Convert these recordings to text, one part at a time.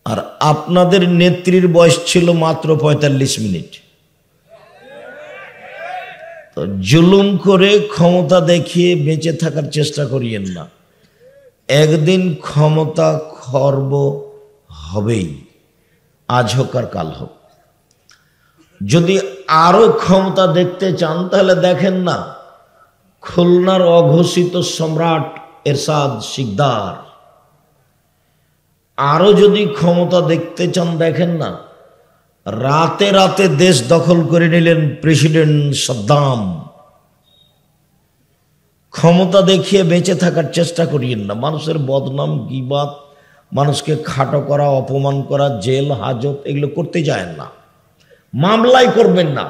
আর আপনাদের নেত্রীর বয়স ছিল মাত্র ৪৫ মিনিট। তো জুলুম করে ক্ষমতা দেখিয়ে বেঁচে থাকার চেষ্টা করিয়েন না, একদিন ক্ষমতা খর্ব হবেই, আজ হোক আর কাল হোক। যদি আরো ক্ষমতা দেখতে চান তাহলে দেখেন না খুলনার অঘোষিত সম্রাট এরশাদ শিকদার। আরো যদি ক্ষমতা দেখতে চান দেখেন না রাতে রাতে দেশ দখল করে নিলেন প্রেসিডেন্ট সাদ্দাম। ক্ষমতা দেখিয়ে বেঁচে থাকার চেষ্টা করিয়েন না। মানুষের বদনাম, গীবাত, মানুষকে খাটো করা, অপমান করা, জেল হাজত এগুলো করতে যায় না। মামলাই করবেন না,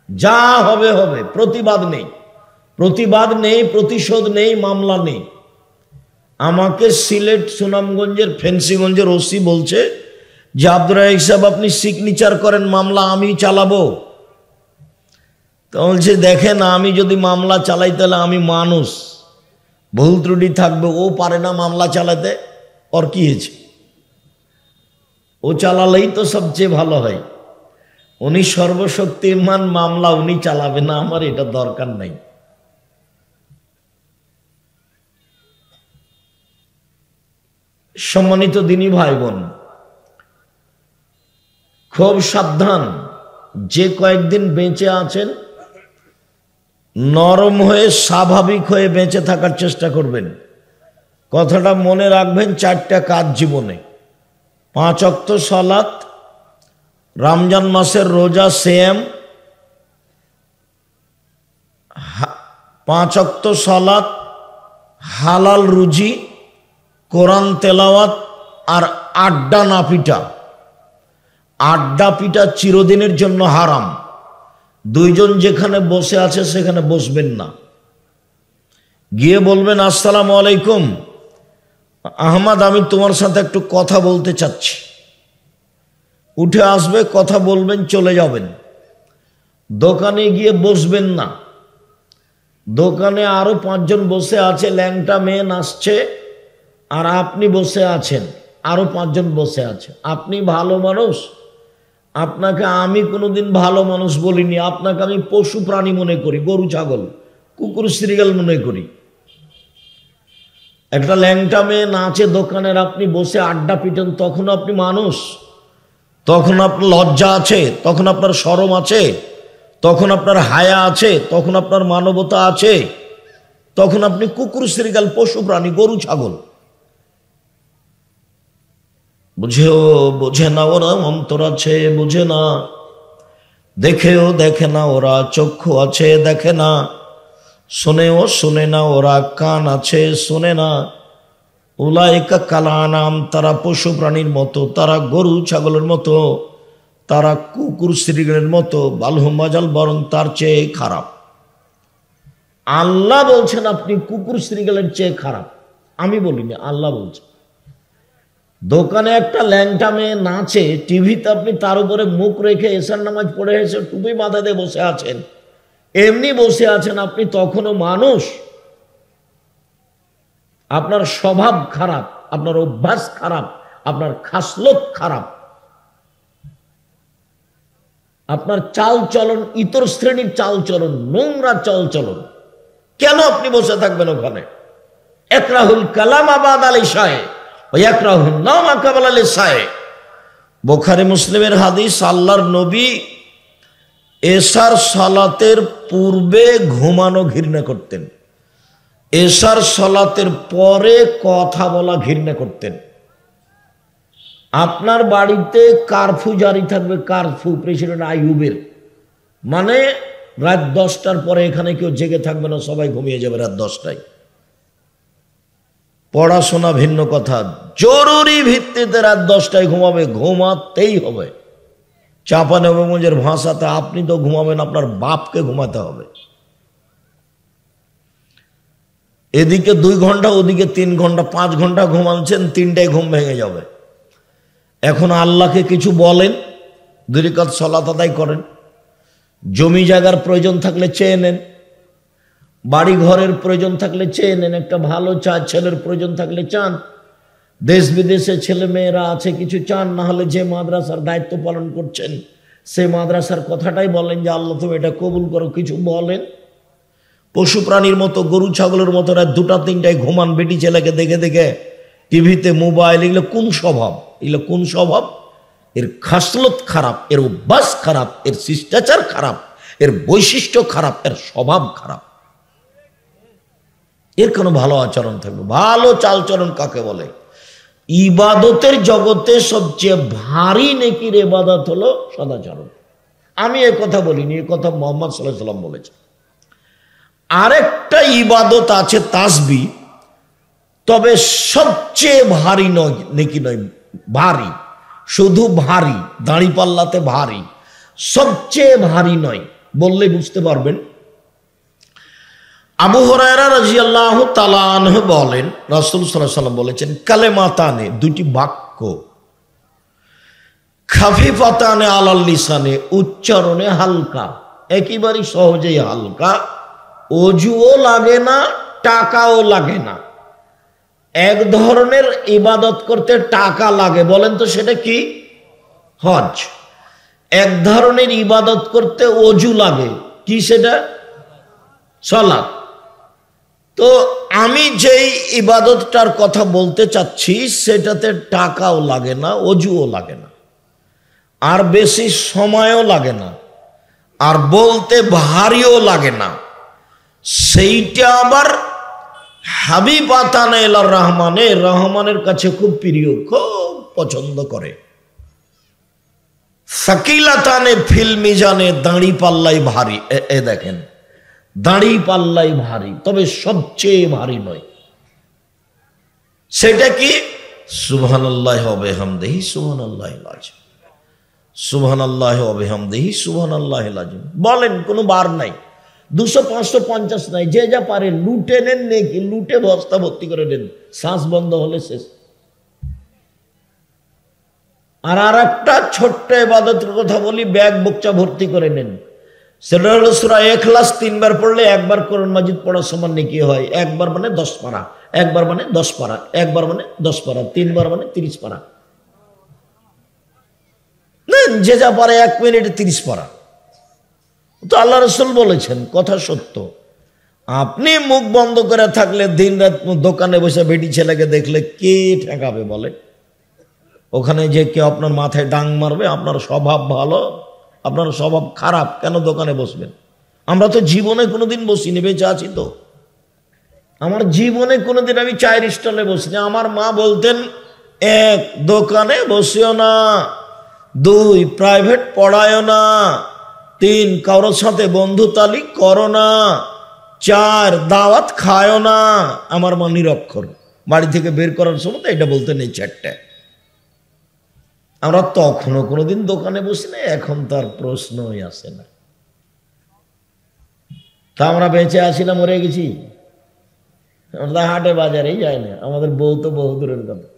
যা হবে হবে। প্রতিবাদ নেই, প্রতিবাদ নেই, প্রতিশোধ নেই, মামলা নেই। আমাকে সিলেট সুনামগঞ্জের ফেন্সিগঞ্জের ওসি বলছে যে আব্দুর রাজ্জাক সাহেব আপনি সিগনেচার করেন, মামলা আমি চালাবো। তো বলছে দেখেন আমি যদি মামলা চালাই তাহলে আমি মানুষ, ভুল ত্রুটি থাকবে। ও পারে না মামলা চালাতে, ওর কি হয়েছে? ও চালালেই তো সবচেয়ে ভালো হয়। উনি সর্বশক্তিমান, মামলা উনি চালাবে না, আমার এটা দরকার নাই। সম্মানিত দিনী ভাই বোন, খুব সাবধান। যে কয়েকদিন বেঁচে আছেন নরম হয়ে স্বাভাবিক হয়ে বেঁচে থাকার চেষ্টা করবেন। কথাটা মনে রাখবেন, 4টা কাজ জীবনে: 5 ওয়াক্ত সালাত, রমজান মাসের রোজা সিয়াম, 5 ওয়াক্ত সালাত, হালাল রুজি, কোরআন তেলাওয়াত, আর আড্ডা না পিটা। আড্ডা পিটা চিরদিনের জন্য হারাম। 2 জন যেখানে বসে আছে সেখানে বসবেন না। গিয়ে বলবেন আসসালামু আলাইকুম আহমদ, আমি তোমার সাথে একটু কথা বলতে চাচ্ছি। উঠে আসবে, কথা বলবেন, চলে যাবেন। দোকানে গিয়ে বসবেন না। দোকানে আরো 5 জন বসে আছে, ল্যাংটা মেয়ে নাচছে, আর আপনি বসে আছেন, আরো 5 জন বসে আছে। আপনি ভালো মানুষ, আপনাকে আমি কোনোদিন ভালো মানুষ বলিনি, আপনাকে আমি পশু প্রাণী মনে করি, গরু ছাগল কুকুর শ্রীগাল মনে করি। একটা ল্যাংটা মেয়ে নাচে দোকানের, আপনি বসে আড্ডা পিটেন, তখন আপনি মানুষ? তখন আপনার লজ্জা আছে? তখন আপনার শরম আছে? তখন আপনার হায়া আছে? তখন আপনার মানবতা আছে? তখন আপনি কুকুর শ্রীগাল পশু প্রাণী, গরু ছাগল। বুঝেও বোঝে না ওরা, অন্তর আছে বুঝে না, দেখেও দেখে না ওরা, চক্ষু আছে দেখে না, শোনেও শোনে না ওরা, কান আছে শোনে না। উলাইকা কালানাম, তারা পশু প্রাণীর মতো, তারা গরু ছাগলের মতো, তারা কুকুর শ্রীগালের মতো, বালহুম আযাল, বরং তার চেয়ে খারাপ। আল্লাহ বলছেন আপনি কুকুর শ্রীগালের চেয়ে খারাপ, আমি বলিনি, আল্লাহ বলছেন। দোকানে একটা ল্যাংটা মেয়ে নাচে, টিভিতে আপনি তার উপরে মুখ রেখে এশার নামাজ পড়ে এসে টুপি মাথা দিয়ে বসে আছেন, এমনি বসে আছেন, আপনি তখনও মানুষ? আপনার স্বভাব খারাপ, আপনার অভ্যাস খারাপ, আপনার খাসলত খারাপ, আপনার চাল চলন ইতর শ্রেণীর চাল চলন, নোংরা চাল চলন। কেন আপনি বসে থাকবেন ওখানে? একরাহুল কালাম আবাদ আলী শাহে, বুখারী মুসলিমের হাদিস, আল্লাহর নবী এশার সালাতের পূর্বে ঘুমানো ঘৃণা করতেন, এশার সালাতের পরে কথা বলা ঘৃণা করতেন। আপনার বাড়িতে কারফিউ জারি থাকবে, কারফিউ প্রেসিডেন্ট আইয়ুবের, মানে রাত 10টার পরে এখানে কেউ জেগে থাকবে না, সবাই ঘুমিয়ে যাবে রাত 10টায়। পড়াশোনা ভিন্ন কথা, জরুরি ভিত্তিতে রাত 10টায় ঘুমাবে, ঘুমাতেই হবে। চাঁপানবাবগঞ্জের ভাষাতে আপনি তো ঘুমাবেন, আপনার বাপকে ঘুমাতে হবে। এদিকে 2 ঘন্টা, ওদিকে 3 ঘন্টা, 5 ঘন্টা ঘুমাচ্ছেন, 3টায় ঘুম ভেঙে যাবে। এখন আল্লাহকে কিছু বলেন, 2 রাকাত সালাত আদায় করেন। জমি জায়গার প্রয়োজন থাকলে চেয়ে নেন, বাড়ি ঘরের প্রয়োজন থাকলে চেয়ে নেন, একটা ভালো ছেলের প্রয়োজন থাকলে চান, দেশ বিদেশে ছেলে মেয়েরা আছে, কিছু চান, না হলে যে মাদ্রাসার দায়িত্ব পালন করছেন সেই মাদ্রাসার কথাটাই বলেন যে আল্লাহ তুমি এটা কবুল করো। কিছু বলেন। পশু প্রাণীর মতো, গরু ছাগলের মতো রাত 2টা 3টায় ঘুমান বেটি ছেলেকে দেখে দেখে, টিভিতে, মোবাইল, এগুলো কোন স্বভাব? এগুলো কোন স্বভাব? এর খাসলত খারাপ, এর অভ্যাস খারাপ, এর শিষ্টাচার খারাপ, এর বৈশিষ্ট্য খারাপ, এর স্বভাব খারাপ। এর কোনো ভালো আচরণ থাকবে? ভালো চালচরণ কাকে বলে? ইবাদতের জগতে সবচেয়ে ভারী নেকির ইবাদত হলো সদাচরণ। আমি এ কথা বলিনি, এ কথা মুহাম্মদ সাল্লাল্লাহু আলাইহি ওয়াসাল্লাম বলেছে। আরেকটা ইবাদত আছে তাসবিহ, তবে সবচেয়ে ভারী নয়, নেকি নয়, ভারী, শুধু ভারী, দাঁড়িপাল্লাতে ভারী, সবচেয়ে ভারী নয়। বললে বুঝতে পারবেন। আবু হুরায়রা রাদিয়াল্লাহু তাআলা আনহু বলেন, রাসূল সাল্লাল্লাহু আলাইহি ওয়াসাল্লাম বলেছেন, কালেমাতানে, দুটি বাক্য, খাফিফাতানে আলাল লিসানে, উচ্চারণে হালকা, একেবারে সহজেই হালকা, অজুও লাগে না, টাকাও লাগে না। এক ধরনের ইবাদত করতে টাকা লাগে, বলেন তো সেটা কি? হজ। এক ধরনের ইবাদত করতে অজু লাগে, কি সেটা? সালাত। তো আমি যেই ইবাদতটার কথা বলতে চাচ্ছি সেটাতে টাকাও লাগে না, অজুও লাগে না, আর বেশি সময়ও লাগে না, আর বলতে ভারীও লাগে না। সেইটা আবার হাবিবাতানে ইলার রহমানে, রহমানের কাছে খুব প্রিয়, খুব পছন্দ করে। সাকিলাতানে ফিল মিজানে, দাঁড়ি পাল্লাই ভারী। এ দেখেন, দাঁড়ি পাল্লাই ভারী, তবে সবচেয়ে ভারী নয়। সেটা কি? সুবহানাল্লাহি ওয়া বিহামদিহি সুবহানাল্লাহিল আযীম, সুবহানাল্লাহি ওয়া বিহামদিহি সুবহানাল্লাহিল আযীম। বলেন, কোনো বার নাই, 200, 500, 50 নাই, যে যা পারে লুটে নেন, নেকি লুটে বস্তা ভর্তি করে নেন, শ্বাস বন্ধ হলে শেষ। আর একটা ছোট্ট ইবাদতের কথা বলি, ব্যাগ বুকচা ভর্তি করে নেন। সেটা হলো সূরা ইখলাস 3 বার পড়লে 1 বার কোরআন মাজিদ পড়ার সমান নেকি হয়। 1 বার মানে 10 পারা, 1 বার মানে 10 পারা, 1 বার মানে 10 পারা, 3 বার মানে 30 পারা। নেন, যে যা পারে 1 মিনিটে 30 পারা। তো আল্লাহ রাসূল বলেছেন, কথা সত্য। আপনি মুখ বন্ধ করে থাকলে, দিন রাত দোকানে বসে বেটি ছেলেকে দেখলে কে ঠেকাবে বলে? ওখানে যে কেউ আপনার মাথায় ডাং মারবে? আপনার স্বভাব ভালো, আপনার স্বভাব খারাপ, কেন দোকানে বসবেন? আমরা তো জীবনে কোনোদিন বসিনি, বেঁচে আছি তো। আমার জীবনে কোনোদিন আমি চায়ের স্টলে বসিনি। আমার মা বলতেন, 1 দোকানে বসিও না, 2 প্রাইভেট পড়ায়ও না, 3 কারোর সাথে বন্ধুতালি করো না, 4 দাওয়াত খায়ও না। আমার মা নিরক্ষর, বাড়ি থেকে বের করার সময় এটা বলতেন, এই 4টা। আমরা তখনও কোনোদিন দোকানে বসি না, এখন তার প্রশ্নই আসে না। তা আমরা বেঁচে আসি না মরে গেছি? আমরা হাটে বাজারেই যাই না। আমাদের বউ তো বহু দূরের কথা।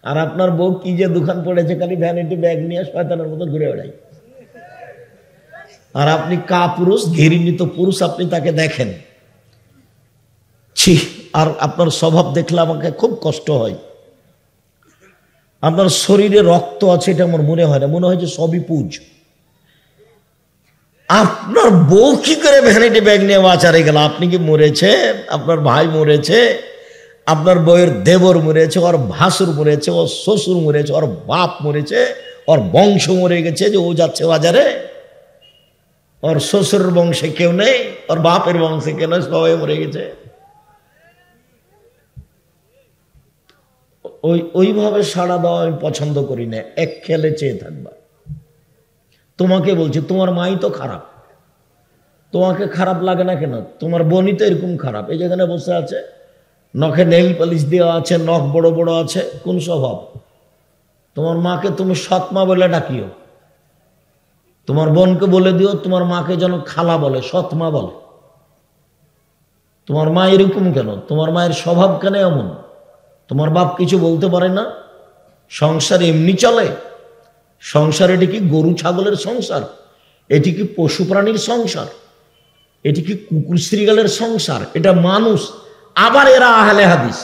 আর আপনার বউ কি যে দোকান পড়েছে, খালি ভ্যানিটি ব্যাগ নিয়ে শয়তানের মতো ঘুরে বেড়াই। আর আপনি কাপুরুষ, ঘৃণিত পুরুষ, আপনি তাকে দেখেন, ছি। আর আপনার স্বভাব দেখলে আমাকে খুব কষ্ট হয়। আপনার শরীরে রক্ত আছে এটা আমার মনে হয় না, মনে হয় যে সবই পুজ। আপনার বউ কি করে ভ্যানিটি ব্যাগ নিয়ে বাজারে গেল? আপনি কি মরেছে? আপনার ভাই মরেছে, আপনার বউয়ের দেবর মরেছে, ওর ভাসুর মরেছে, ওর শ্বশুর মরেছে, ওর বাপ মরেছে, ওর বংশ মরে গেছে, যে ও যাচ্ছে বাজারে। ওর শ্বশুরের বংশে কেউ নেই, ওর বাপের বংশে কেউ নেই, সবাই মরে গেছে। ওইভাবে সাড়া দেওয়া আমি পছন্দ করি না। এক খেলে চেয়ে থাকবা। তোমাকে বলছি, তোমার মাই তো খারাপ, তোমাকে খারাপ লাগে না কেন? তোমার বোনই তো এরকম খারাপ। এই যেখানে বসে আছে, নখে নেইল পালিশ দেওয়া আছে, নখ বড় বড় আছে, কোন স্বভাব? তোমার মাকে তুমি সৎমা বলে ডাকিও, তোমার বোনকে বলে দিও তোমার মাকে যেন খালা বলে, সৎমা বলে। তোমার মা এরকম কেন? তোমার মায়ের স্বভাব কেন এমন? তোমার বাপ কিছু বলতে পারে না? সংসার এমনি চলে? সংসার এটি কি গরু ছাগলের সংসার? এটি কি পশু প্রাণীর সংসার? এটি কি কুকুর শ্রীগালের সংসার? এটা মানুষ। আবার এরা আহলে হাদিস,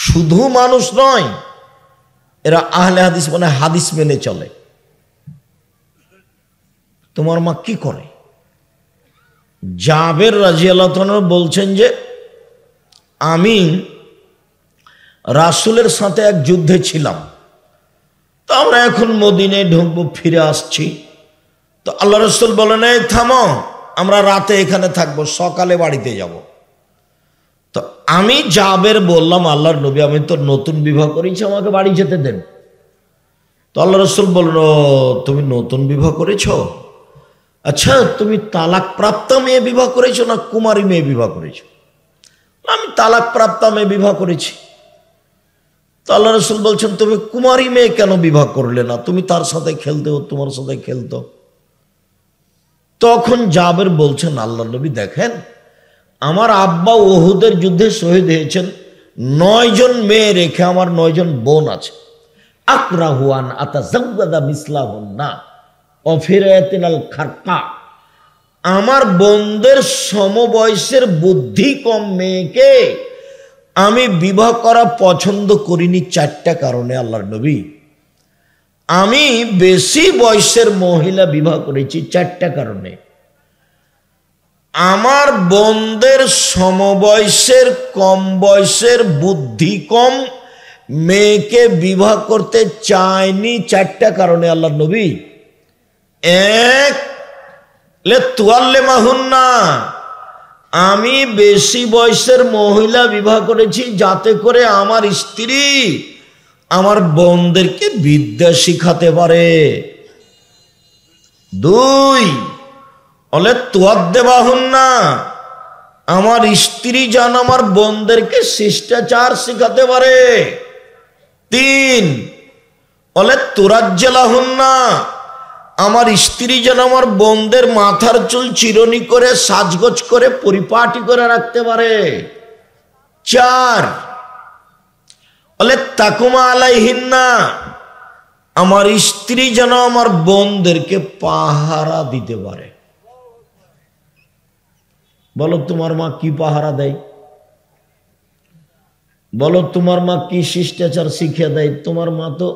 শুধু মানুষ নয়, এরা আহলে হাদিস মানে হাদিস মেনে চলে। তোমার মা কি করে? জাবের রাদিয়াল্লাহু তাআলা বলছেন যে আমি রাসূলের সাথে এক যুদ্ধে ছিলাম, তো আমরা এখন মদিনায় ঢুকবো, ফিরে আসছি। তো আল্লাহ রাসূল বলেন, এই থামো, আমরা রাতে এখানে থাকবো, সকালে বাড়িতে যাব। তো আমি জাবের বললাম, আল্লাহর নবী আমি তো নতুন বিবাহ করেছি, আমাকে বাড়ি যেতে দেন। তো আল্লাহ রাসূল বলল, তুমি নতুন বিবাহ করেছো? আচ্ছা, তুমি তালাক প্রাপ্ত মেয়ে বিবাহ করেছো না কুমারী মেয়ে বিবাহ করেছো? আমি তালাক প্রাপ্ত মেয়ে বিবাহ করেছি। তো আল্লাহ রাসূল বলছেন, তুমি কুমারী মেয়ে কেন বিবাহ করলে না? তুমি তার সাথে খেলতে, ও তোমার সাথে খেলতো। তখন জাবের বলছেন, আল্লাহ নবী দেখেন, আমার আব্বা উহুদের যুদ্ধে শহীদ হয়েছেন, 9 জন মেয়ে রেখে আমার 9 জন বোন আছে। আকরাহু আন আতাযাওয়াদা মিসলাহুন্না অফিরাতিনাল খারকা, আমার বোনদের সমবয়সের বুদ্ধি কম মেয়েকে আমি বিবাহ করা পছন্দ করিনি 4টা কারণে। আল্লাহর নবী, আমি বেশি বয়সের মহিলা বিবাহ করেছি 4টা কারণে। আমার বোনদের সমবয়সের কম বয়সের বুদ্ধি কম মেয়েকে বিবাহ করতে চাইনি 4টা কারণে। আল্লাহর নবী, 1 লিতুআল্লিমাহুন্না, আমি বেশি বয়সের মহিলা বিবাহ করেছি যাতে করে আমার স্ত্রী আমার বোনদেরকে বিদ্যা শিখাতে পারে। 2 লিতুআদ্দিবাহুন্না, আমার স্ত্রী যেন আমার বোনদেরকে শিষ্টাচার শিখাতে পারে। 3 লিতুরাজ্জিলাহুন্না, আমার স্ত্রী যেন আমার বোনদের মাথার চুল চিরনি করে সাজগোজ করে পরিপাটি করে রাখতে পারে। 4 লিতাকুমা আলাইহিন্না, আমার স্ত্রী যেন আমার বোনদেরকে পাহারা দিতে পারে। বলো তোমার মা কি পাহারা দেয়? বলো তোমার মা কি শিষ্টাচার শিখিয়ে দেয়? তোমার মা তো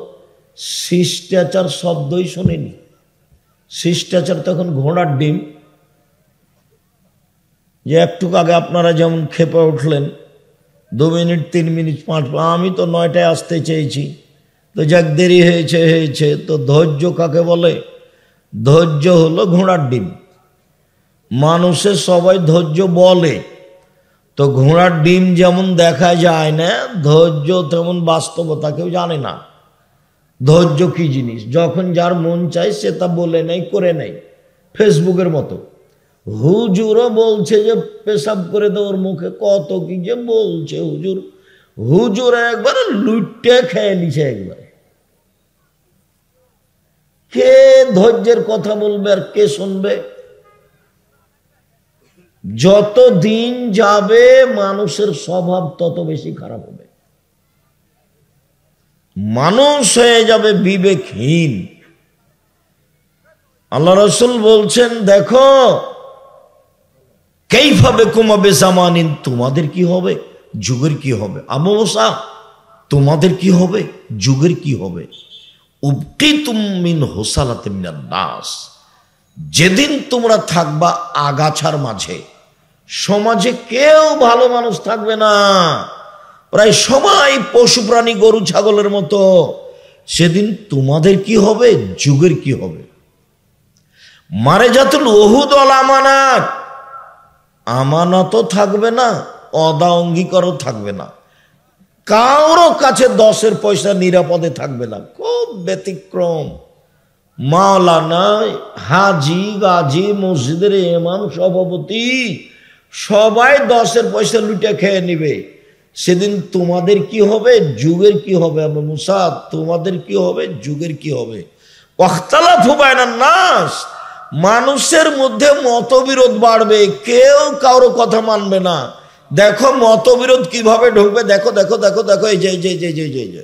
শিষ্টাচার শব্দই শোনেনি। শিষ্টাচার তখন ঘোড়ার ডিম, যে একটু আগে আপনারা যেমন খেপে উঠলেন 2 মিনিট 3 মিনিট 5, আমি তো 9টায় আসতে চেয়েছি, তো যাক দেরি হয়েছে। তো ধৈর্য কাকে বলে? ধৈর্য হলো ঘোড়ার ডিম। মানুষের সবাই ধৈর্য বলে, তো ঘোড়ার ডিম যেমন দেখা যায় না, ধৈর্য তেমন বাস্তবতা কেউ জানে না। ধৈর্য কি জিনিস? যখন যার মন চায় সে তা বলে নেই, করে নেই। ফেসবুকের মতো হুজুরও বলছে যে পেশাব করে দেওয়ার মুখে, কত কি যে বলছে হুজুর একবার লুটে খেয়ে নিছে একবারে। কে ধৈর্যের কথা বলবে আর কে শুনবে? যত দিন যাবে মানুষের স্বভাব তত বেশি খারাপ হবে, মানুষ হয়ে যাবে বিবেকহীন। আল্লাহ রাসূল বলছেন, দেখো কাইফা বিকুম বিজামানিন, তোমাদের কি হবে, যুগের কি হবে। আবু মুসা, তোমাদের কি হবে, যুগের কি হবে। উবকিতুম মিন হুসালাতিন মিনান নাস, যেদিন তোমরা থাকবা আগাছার মাঝে, সমাজে কেউ ভালো মানুষ থাকবে না, প্রায় সবাই পশু প্রাণী গরু ছাগলের মতো। সেদিন তোমাদের কি হবে, যুগের কি হবে। মারেজাতুল উহুদ ওয়াল আমানাত, আমানতও থাকবে না, অদা অঙ্গীকারও থাকবে না, কারো কাছে 10 পয়সা নিরাপদে থাকবে না। খুব ব্যতিক্রম। মাওলানা, হাজি, গাজী, মসজিদের ইমাম, সভাপতি সবাই 10 পয়সা লুটে খেয়ে নিবে। সেদিন তোমাদের কি হবে, যুগের কি হবে। আবু মুসা, তোমাদের কি হবে, যুগের কি হবে। ওয়াখতালাফু বাইনান নাস, মানুষের মধ্যে মতবিরোধ বাড়বে, কেউ কারো কথা মানবে না। দেখো মতবিরোধ কিভাবে ঢুকবে, দেখো দেখো দেখো দেখো, এই যে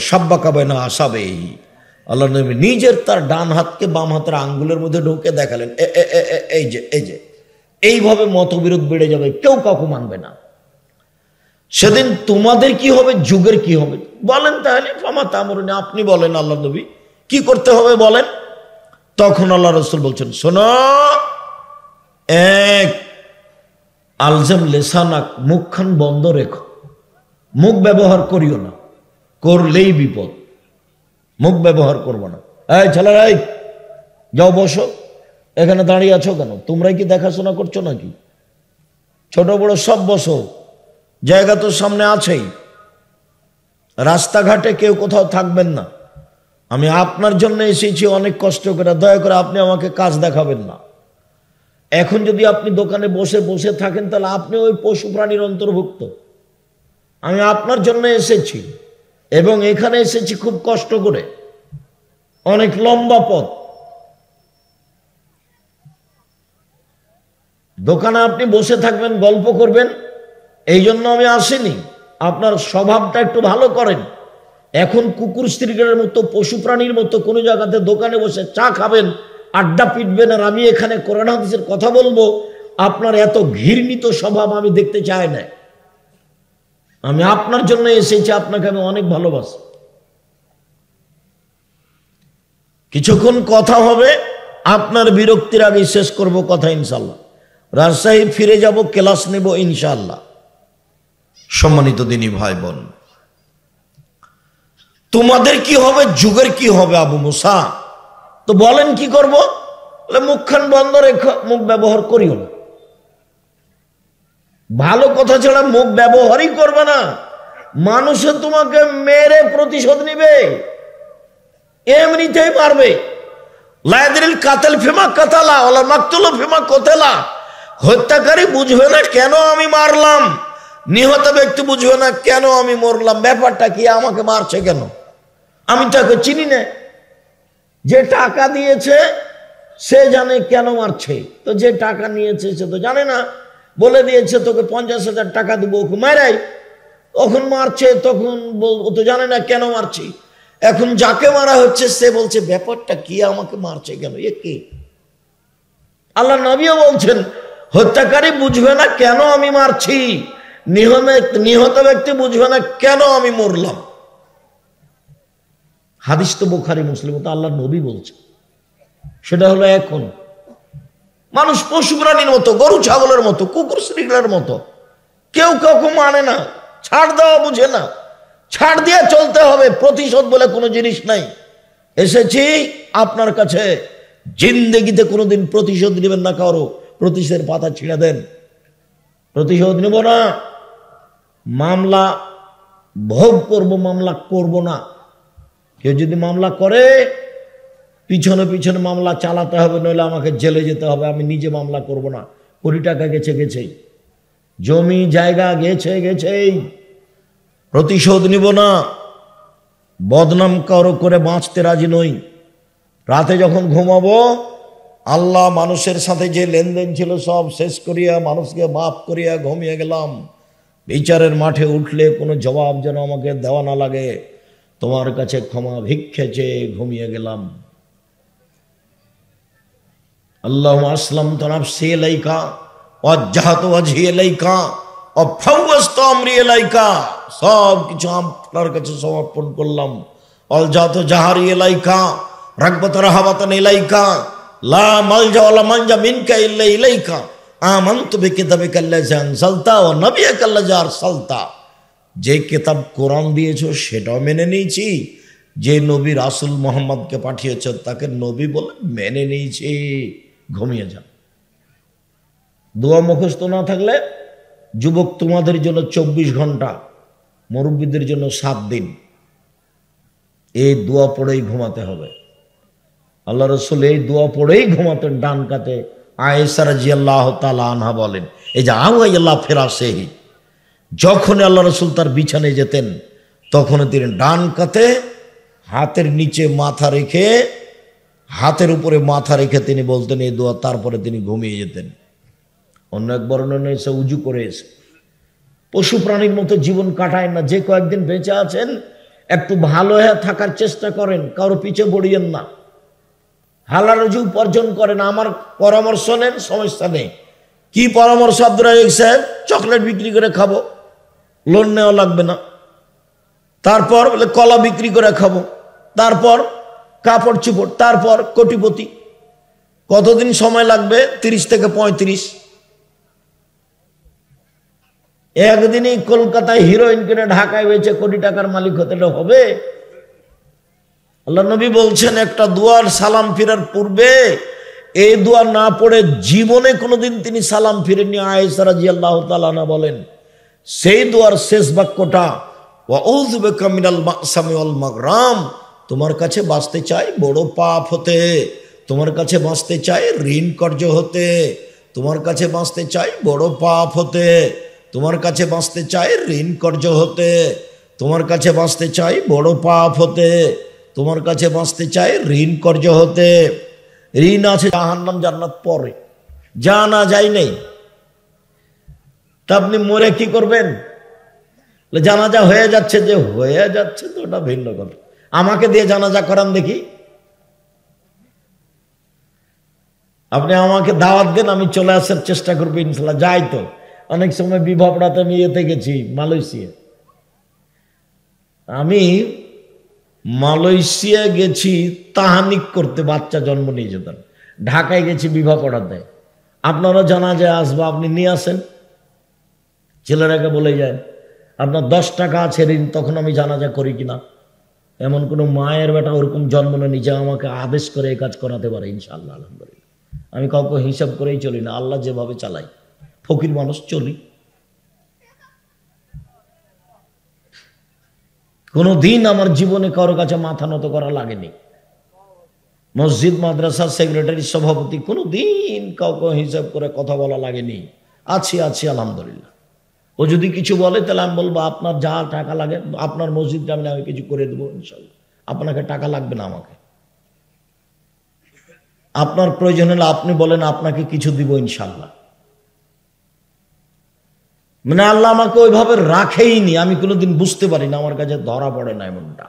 সাব্বাকা বাইনা আসাবেই, আল্লাহ নবী নিজের তার ডান হাতকে বাম হাতের আঙ্গুলের মধ্যে ঢুকে দেখালেন, এই যে এইভাবে মতবিরোধ বেড়ে যাবে, কেউ কাউকে মানবে না। সেদিন তোমাদের কি হবে, যুগের কি হবে বলেন তাহলে। ফামা তামরুন, আপনি বলেন আল্লাহ নবী কি করতে হবে বলেন। তখন আল্লাহ রাসূল বলছেন, শোনো, এক, আলজাম লেসানাক, মুখখান বন্ধ রেখো, মুখ ব্যবহার করিও না, করলেই বিপদ, মুখ ব্যবহার করবো না। এই ছেলেরা, যাও বসো, এখানে দাঁড়িয়ে আছো কেন? তোমরাই কি দেখাশোনা করছো নাকি? ছোট বড় সব বসো, জায়গা তো সামনে আছেই। রাস্তাঘাটে কেউ কোথাও থাকবেন না। আমি আপনার জন্য এসেছি অনেক কষ্ট করে, দয়া করে আপনি আমাকে কাজ দেখাবেন না। এখন যদি আপনি দোকানে বসে বসে থাকেন তাহলে আপনি ওই পশু প্রাণীর অন্তর্ভুক্ত। আমি আপনার জন্য এসেছি এবং এখানে এসেছি খুব কষ্ট করে, অনেক লম্বা পথ। দোকানে আপনি বসে থাকবেন, গল্প করবেন, এই জন্য আমি আসিনি। আপনার স্বভাবটা একটু ভালো করেন। এখন কুকুর স্ত্রীদের মতো, পশু প্রাণীর মতো কোনো জায়গাতে দোকানে বসে চা খাবেন, আড্ডা পিটবেন, আর আমি এখানে কোরআন হাদিসের কথা বলবো, আপনার এত ঘৃণিত স্বভাব আমি দেখতে চাই না। আমি আপনার জন্য এসেছি, আপনাকে আমি অনেক ভালোবাসি। কিছুক্ষণ কথা হবে, আপনার বিরক্তির আগে শেষ করব কথা ইনশাল্লাহ। রাজশাহী ফিরে যাব, ক্লাস নেব ইনশাআল্লাহ। সম্মানিত দিনী ভাই বোন, তোমাদের কি হবে, যুগের কি হবে আবু মুসা? তো বলেন কি করব? মুখখান বন্ধ রেখো, মুখ ব্যবহার করিও না। ভালো কথা ছাড়া মুখ ব্যবহারই করবে না। মানুষে তোমাকে মেরে প্রতিশোধ নিবে, এমনিতেই মারবে। লায়াদিল কাতাল ফিমা কাতালা ওয়ালা মাকতুলু ফিমা কতালা। হত্যাকারী বুঝবে না কেন আমি মারলাম, নিহত ব্যক্তি বুঝবে না কেন আমি মরলাম। ব্যাপারটা কি, আমাকে মারছে কেন? আমি তাকে চিনি না। যে টাকা দিয়েছে সে জানে কেন মারছে, তো যে টাকা নিয়েছে সে তো জানে না। বলে দিয়েছে তোকে 50,000 টাকা দেবো, ওকে মারাই, তখন মারছে, তখন ও তো জানে না কেন মারছি। এখন যাকে মারা হচ্ছে সে বলছে ব্যাপারটা কি, আমাকে মারছে কেন, এ কে? আল্লাহ নবীও বলছেন হত্যাকারী বুঝবে না কেন আমি মারছি, নিহত ব্যক্তি বুঝবে না কেন আমি মরলাম। হাদিস তো বুখারী মুসলিম, তো আল্লাহ নবী বলছে। সেটা হলো এখন মানুষ পশু প্রাণীর মতো, গরু ছাগলের মতো, কুকুর শ্রীগুলোর মতো, কেউ কাউকে মানে না, ছাড় দেওয়া বুঝে না, ছাড় দিয়ে চলতে হবে। প্রতিশোধ বলে কোনো জিনিস নাই। এসেছি আপনার কাছে, জিন্দেগিতে কোনোদিন প্রতিশোধ নেবেন না কারো, প্রতিশোধের পাতা ছিঁড়ে দেন। প্রতিশোধ নেব না, মামলা ভোগ করব, মামলা করব না। কেউ যদি মামলা করে পিছনে পিছনে মামলা চালাতে হবে, নইলে আমাকে জেলে যেতে হবে। আমি নিজে মামলা করব না। কোটি টাকা গেছে গেছেই, জমি জায়গা গেছে গেছেই, প্রতিশোধ নিব না। বদনাম কারো করে বাঁচতে রাজি নই। রাতে যখন ঘুমাবো, আল্লাহ মানুষের সাথে যে লেনদেন ছিল সব শেষ করিয়া, মানুষকে মাফ করিয়া ঘুমিয়ে গেলাম। বিচারের মাঠে উঠলে কোনো জবাব যেন আমাকে দেওয়া না লাগে, তোমার কাছে ক্ষমা ভিক্ষে চেয়ে ঘুমিয়ে গেলাম। আল্লাহুম্মা আসলামতু নাফসি ইলাইকা ওয়াজ্জাহতু ওয়াজহি ইলাইকা ওয়া ফাওয়াজতু আমরি ইলাইকা। সব কিছু আপনার কাছে সমর্পণ করলাম। আলজাতু জাহারি ইলাইকা রাগবাত রাহাবাতান ইলাইকা লা মালজা ওয়ালা মানজা মিনকা ইল্লা ইলাইকা। আমানতু বিকিতাবিকা আল্লাযী আনজালতা ওয়া নাবিয়্যাকা আল্লাযী আরসালতা। যে কিতাব কোরআন দিয়েছো সেটাও মেনে নিয়েছি, যে নবী রাসূল মুহাম্মদকে পাঠিয়েছ তাকে নবী বলে মেনে নিয়েছি। ঘুমিয়ে যান। দোয়া মুখস্থ না থাকলে, যুবক তোমাদের জন্য 24 ঘন্টা, মুরব্বীদের জন্য 7 দিন, এই দোয়া পড়েই ঘুমাতে হবে। আল্লাহ রাসূল এই দোয়া পড়েই ঘুমাতেন ডান কাতে। আয়েশা রাদিয়াল্লাহু তাআলা আনহা বলেন, এই যে আওয়াইয়াল্লাহ ফিরাসেহি, যখন আল্লাহ রাসূল তার বিছানায় যেতেন তখন তিনি ডান কাতে হাতের নিচে মাথা রেখে, হাতের উপরে মাথা রেখে তিনি বলতেন এই দোয়া, তারপরে তিনি ঘুমিয়ে যেতেন। অন্য এক বর্ণনা এসে উজু করে এসে। পশু প্রাণীর মতো জীবন কাটায় না। যে কয়েকদিন বেঁচে আছেন একটু ভালো হয়ে থাকার চেষ্টা করেন, কারো পিছে পড়িয়েন না, হালাল রুজি উপার্জন করেন। আমার পরামর্শ নেন, সমস্যা নেই। কি পরামর্শ আব্দুর রাজ্জাক সাহেব? চকলেট বিক্রি করে খাবো। লোন নেওয়া লাগবে না। তারপর বলে কলা বিক্রি করে খাবো, তারপর কাপড় চুপড়, তারপর কোটিপতি। কতদিন সময় লাগবে? 30 থেকে 35। একদিনই কলকাতায় হিরোইন কিনে ঢাকায় বেচে কোটি টাকার মালিক হতে হবে? আল্লাহ নবী বলছেন একটা দুয়ার সালাম ফিরার পূর্বে এই দোয়া না পড়ে জীবনে কোনোদিন তিনি সালাম ফিরেননি। আয়েশা রাদিয়াল্লাহু তাআলা আনহা বলেন সেই দোয়ার শেষ বাক্যটা ওয়াউযু বিকা মিনাল মাসামি ওয়াল মাগরাম, তোমার কাছে বাঁচতে চাই বড় পাপ হতে, তোমার কাছে বাঁচতে চাই ঋণ কর্য হতে, তোমার কাছে বাঁচতে চাই বড় পাপ হতে, তোমার কাছে বাঁচতে চাই ঋণ কর্য হতে, তোমার কাছে বাঁচতে চাই বড় পাপ হতে, তোমার কাছে বাঁচতে চাই ঋণ কর্য হতে। ঋণ আছে জাহান্নাম জান্নাত পরে, জানা যায় নেই। তা আপনি মরে কি করবেন? জানাজা হয়ে যাচ্ছে, যে হয়ে যাচ্ছে তো ওটা ভিন্ন কথা। আমাকে দিয়ে জানাজা করান দেখি। আপনি আমাকে দাওয়াত দেন, আমি চলে আসার চেষ্টা করবো ইনশাল্লাহ। যাই তো অনেক সময় বিভাবড়াতে আমি ইয়েতে গেছি, মালয়েশিয়া। আমি মালয়েশিয়া গেছি তাহানিক করতে, বাচ্চা জন্ম নিয়ে যেতাম। ঢাকায় গেছি বিবাহ পড়াতে। আপনারা জানা যায় আসবো, আপনি নিয়ে আসেন, ছেলেরাকে বলে যায় আপনার 10 টাকা আছে ঋণ, তখন আমি জানাজা করি কিনা। এমন কোনো মায়ের বেটা ওরকম জন্ম নেই যে আমাকে আদেশ করে এই কাজ করাতে পারে। ইনশাআল্লাহ আলহামদুলিল্লাহ আমি কাউকে হিসাব করেই চলি না, আল্লাহ যেভাবে চালাই, ফকির মানুষ চলি। কোনো দিন আমার জীবনে কারো কাছে মাথা নত করা লাগেনি। মসজিদ মাদ্রাসার সেক্রেটারি সভাপতি, কোনো দিন কাউকে হিসাব করে কথা বলা লাগেনি। আছি আলহামদুলিল্লাহ। ও যদি কিছু বলে তাহলে আমি বলবো আপনার যা টাকা লাগে, আপনার মসজিদ জামিনে আমি কিছু করে দেবো ইনশাল্লাহ, আপনাকে টাকা লাগবে না আমাকে। আপনার প্রয়োজন হলে আপনি বলেন, আপনাকে কিছু দিব ইনশাল্লাহ। মানে আল্লাহ আমাকে ওইভাবে রাখেইনি, আমি কোনোদিন বুঝতে পারি না, আমার কাছে ধরা পড়ে না এমনটা।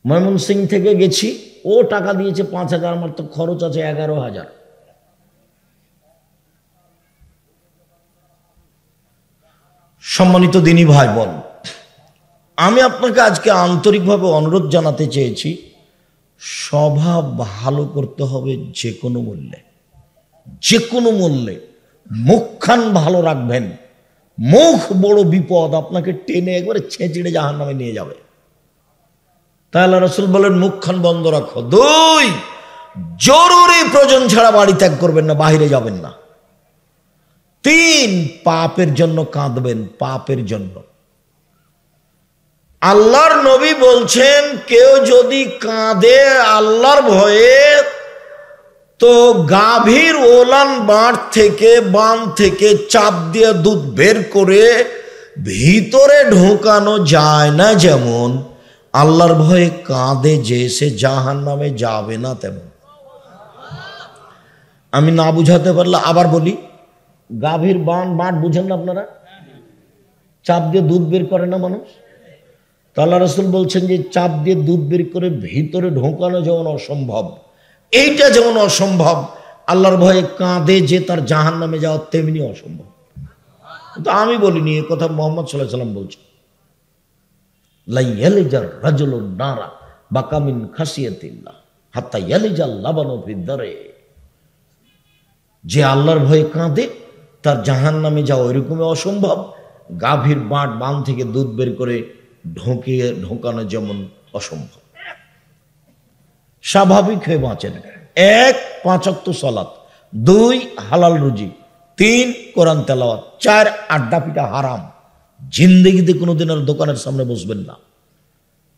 ময়মনসিং থেকে গেছি, ও টাকা দিয়েছে 5,000, আমার তো খরচ আছে 11,000। সম্মানিত দিনী ভাই বোন, আমি আপনাকে আজকে আন্তরিকভাবে অনুরোধ জানাতে চেয়েছি, স্বভাব ভালো করতে হবে যে কোনো মূল্যে, যে কোনো মূল্যে। মুখখান ভালো রাখবেন, মুখ বড় বিপদ, আপনাকে টেনে একবারে ছেঁচড়ে জাহান্নামে নিয়ে যাবে। তাহলে রাসূল বলেন মুখখান বন্ধ রাখো। 2, জরুরি প্রয়োজন ছাড়া বাড়ি ত্যাগ করবেন না, বাহিরে যাবেন না। 3, পাপের জন্য কাঁদবেন, পাপের জন্য। আল্লাহর নবী বলছেন কেউ যদি কাঁদে আল্লাহর ভয়ে, তো গাভীর ওলান বাঁট থেকে, বান থেকে চাপ দিয়ে দুধ বের করে ভিতরে ঢোকানো যায় না, যেমন আল্লাহর ভয়ে কাঁদে যে সে জাহান্নামে যাবে না তেমন। আমি না বুঝাতে পারলে আবার বলি, গাভীর বাঁট বুঝেন না আপনারা? চাপ দিয়ে দুধ বের করে না মানুষ? তো আল্লাহ রাসূল বলছেন যে চাপ দিয়ে দুধ বের করে ভিতরে ঢোকানো যেমন অসম্ভব, এইটা যেমন অসম্ভব, আল্লাহর ভয়ে কাঁদে যে তার জাহান্নামে যাওয়া তেমনি অসম্ভব। তো আমি বলিনি, এ কথা মুহাম্মদ সাল্লাল্লাহু আলাইহি ওয়াসাল্লাম বলছেন। লা ইয়ালিজার রাজুলুন নারা বাকা মিন খাসিয়াতিল্লাহ হাত্তা ইয়ালিজাল লাবানু ফিদ দারে। যে আল্লাহর ভয়ে কাঁদে তার জাহান্নামে যাওয়া এরকমই অসম্ভব, গাভীর বান থেকে দুধ বের করে ঢোকানো যেমন অসম্ভব। স্বাভাবিক হয়ে বাঁচেন। 1, 5 ওয়াক্ত সালাত, 2, হালাল রুজি, 3, কোরআন তেলাওয়াত, 4, আড্ডা পিটা হারাম। জিন্দেগিতে কোনোদিন আর দোকানের সামনে বসবেন না।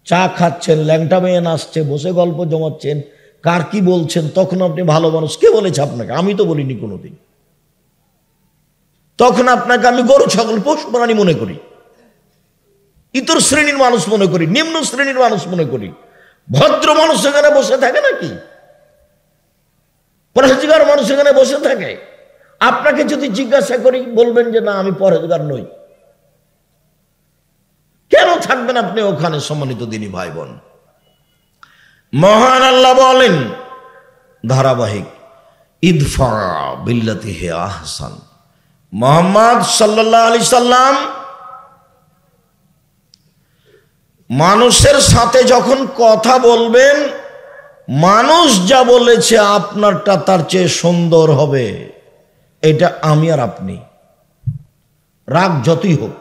চা খাচ্ছেন, ল্যাংটা মেয়ে নাচছে, বসে গল্প জমাচ্ছেন, কার কি বলছেন, তখন আপনি ভালো মানুষ। কে বলেছে আপনাকে? আমি তো বলিনি কোনোদিন। তখন আপনাকে আমি গরু ছাগল পশু প্রাণী মনে করি, ইতর শ্রেণীর মানুষ মনে করি, নিম্ন শ্রেণীর মানুষ মনে করি। ভদ্র মানুষ সেখানে বসে থাকে নাকি? পরহেজগার মানুষ সেখানে বসে থাকে? আপনাকে যদি জিজ্ঞাসা করি বলবেন যে না আমি পরহেজগার নই। কেন থাকবেন আপনি ওখানে? সম্মানিত দিনী ভাই বোন, মহান আল্লাহ বলেন ধারাবাহিক, ইদফা বিল্লাতি হে আহসান, মুহাম্মদ সাল্লাল্লাহু আলাইহি সাল্লাম মানুষের সাথে যখন কথা বলবেন, মানুষ যা বলেছে আপনারটা তার চেয়ে সুন্দর হবে, এটা আমি আর আপনি, রাগ যতই হোক,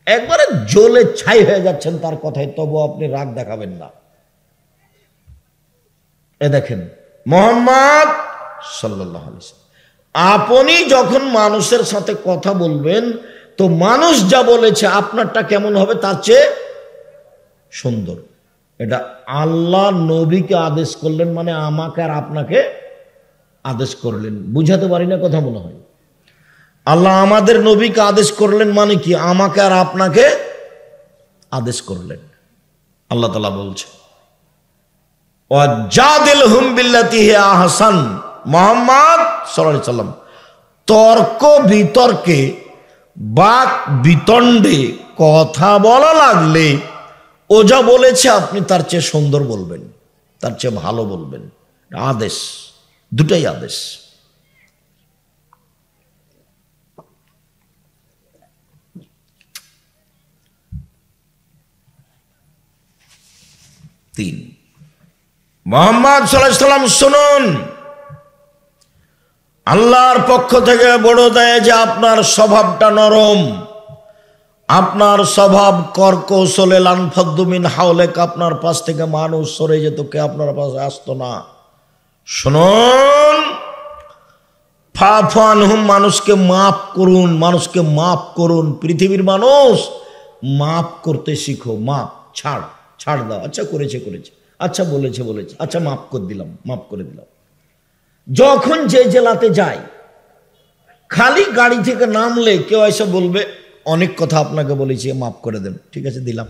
একবারে জ্বলে ছাই হয়ে যাচ্ছেন তার কথায়, তবু আপনি রাগ দেখাবেন না। এ দেখেন মুহাম্মদ সাল্লাল্লাহু আলাইহি সাল্লাম, আপনি যখন মানুষের সাথে কথা বলবেন তো মানুষ যা বলেছে আপনারটা কেমন হবে তার চেয়ে সুন্দর। এটা আল্লাহ নবীকে আদেশ করলেন, মানে আমাকে আর আপনাকে আদেশ করলেন। বুঝাতে পারি না কথা মনে হয়? আল্লাহ আমাদের নবীকে আদেশ করলেন মানে কি? আমাকে আর আপনাকে আদেশ করলেন। আল্লাহ তাআলা বলছে ওয়াজাদিলহুম বিল্লাতি হিয়া আহসান। মুহাম্মদ সাল্লাল্লাহু আলাইহি সাল্লাম, তর্ক বিতর্কে, বাক বিতণ্ডে কথা বলা লাগলে ও যা বলেছে আপনি তার চেয়ে সুন্দর বলবেন, তার চেয়ে ভালো বলবেন। আদেশ, দুটাই আদেশ। তিন, মুহাম্মদ সাল্লাল্লাহু আলাইহি সাল্লাম শুনুন, আল্লাহর পক্ষ থেকে বড় দেয় যে আপনার স্বভাবটা নরম, আপনার স্বভাব কর্কশলে লানফাদ্দু মিন হাওলেক, আপনার পাশ থেকে মানুষ সরে যেত, কে আপনার পাশে আসতো না। শুনুন, ফাফু আনহুম, মানুষকে মাফ করুন, মানুষকে মাফ করুন। পৃথিবীর মানুষ, মাফ করতে শিখো। মাফ, ছাড়, ছাড় দাও। আচ্ছা করেছে করেছে, আচ্ছা বলেছে বলেছে, আচ্ছা মাফ করে দিলাম, মাফ করে দিলাম। যখন যে জেলাতে যায়, খালি গাড়ি থেকে নামলে কেউ এসে বলবে অনেক কথা আপনাকে বলেছি, মাফ করে দেন, ঠিক আছে দিলাম।